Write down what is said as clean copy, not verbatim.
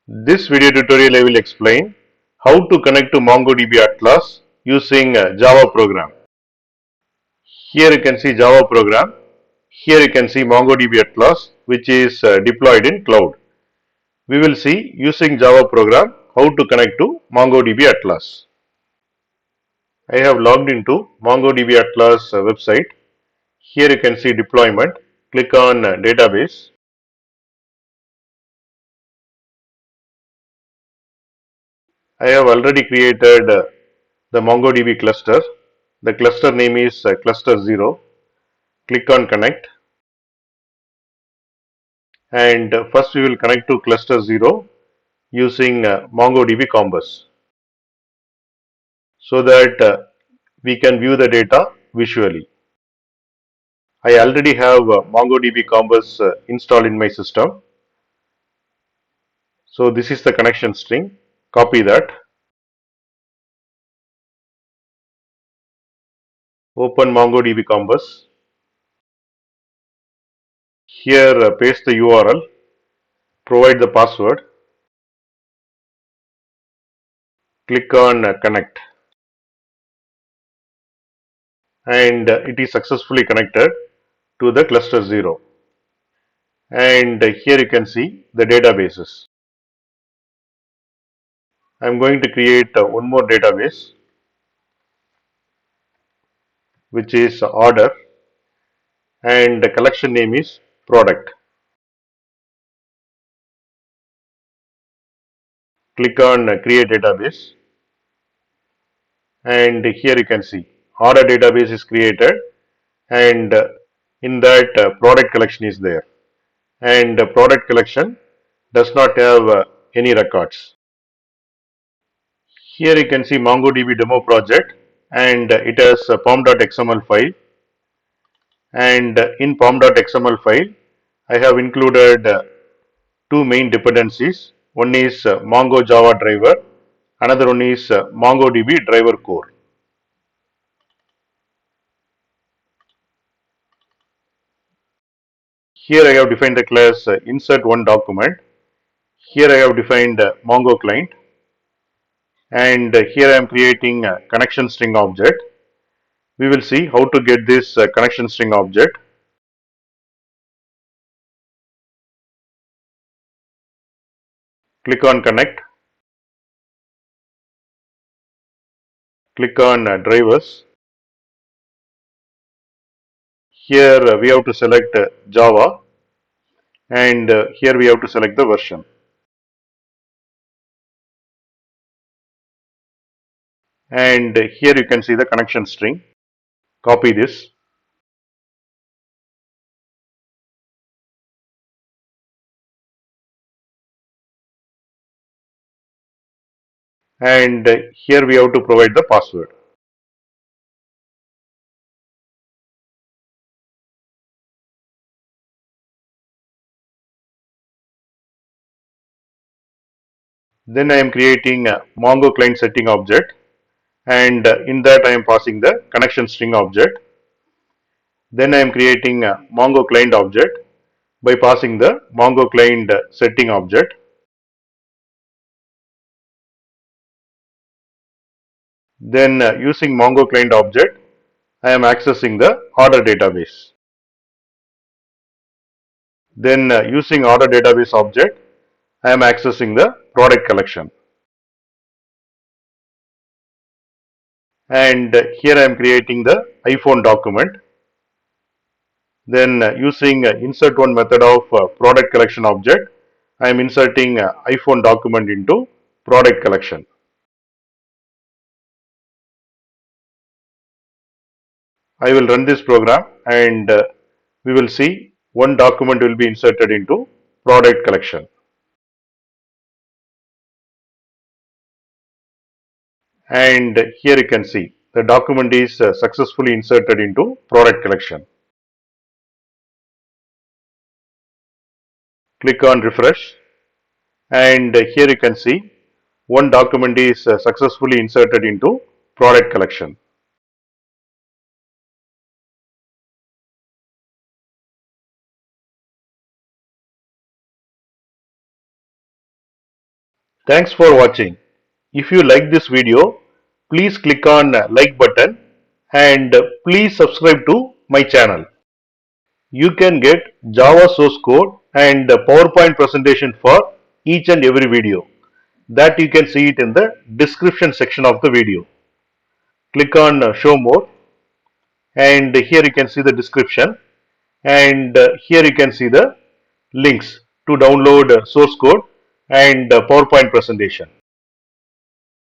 This video tutorial I will explain how to connect to MongoDB Atlas using Java program. Here you can see Java program. Here you can see MongoDB Atlas which is deployed in cloud. We will see using Java program how to connect to MongoDB Atlas. I have logged into MongoDB Atlas website. Here you can see deployment. Click on database. I have already created the MongoDB cluster. The cluster name is cluster 0. Click on connect, and first we will connect to cluster 0 using MongoDB Combus so that we can view the data visually. I already have MongoDB Combus installed in my system. So this is the connection string. Copy that. Open MongoDB Combus. Here paste the URL. Provide the password. Click on connect. And it is successfully connected to the cluster 0. And here you can see the databases. I am going to create one more database which is order, and the collection name is product. Click on create database, and here you can see order database is created, and in that product collection is there, and the product collection does not have any records. Here you can see MongoDB demo project, and it has a pom.xml file, and in pom.xml file I have included two main dependencies. One is Mongo Java driver, another one is MongoDB driver core. Here I have defined the class insert one document. Here I have defined Mongo client, and here I am creating a connection string object. We will see how to get this connection string object. Click on connect. Click on drivers. Here we have to select Java, and here we have to select the version. And here you can see the connection string. Copy this. And here we have to provide the password. Then I am creating a Mongo client setting object, and in that I am passing the connection string object. Then I am creating a Mongo client object by passing the Mongo client setting object. Then using Mongo client object, I am accessing the order database. Then using order database object, I am accessing the product collection. And here I am creating the iPhone document. Then using insert one method of product collection object, I am inserting iPhone document into product collection. I will run this program, and we will see one document will be inserted into product collection. And here you can see the document is successfully inserted into product collection. Click on refresh, and here you can see one document is successfully inserted into product collection. Thanks for watching. If you like this video, please click on like button and please subscribe to my channel. You can get Java source code and PowerPoint presentation for each and every video. That you can see it in the description section of the video. Click on show more, and here you can see the description, and here you can see the links to download source code and PowerPoint presentation.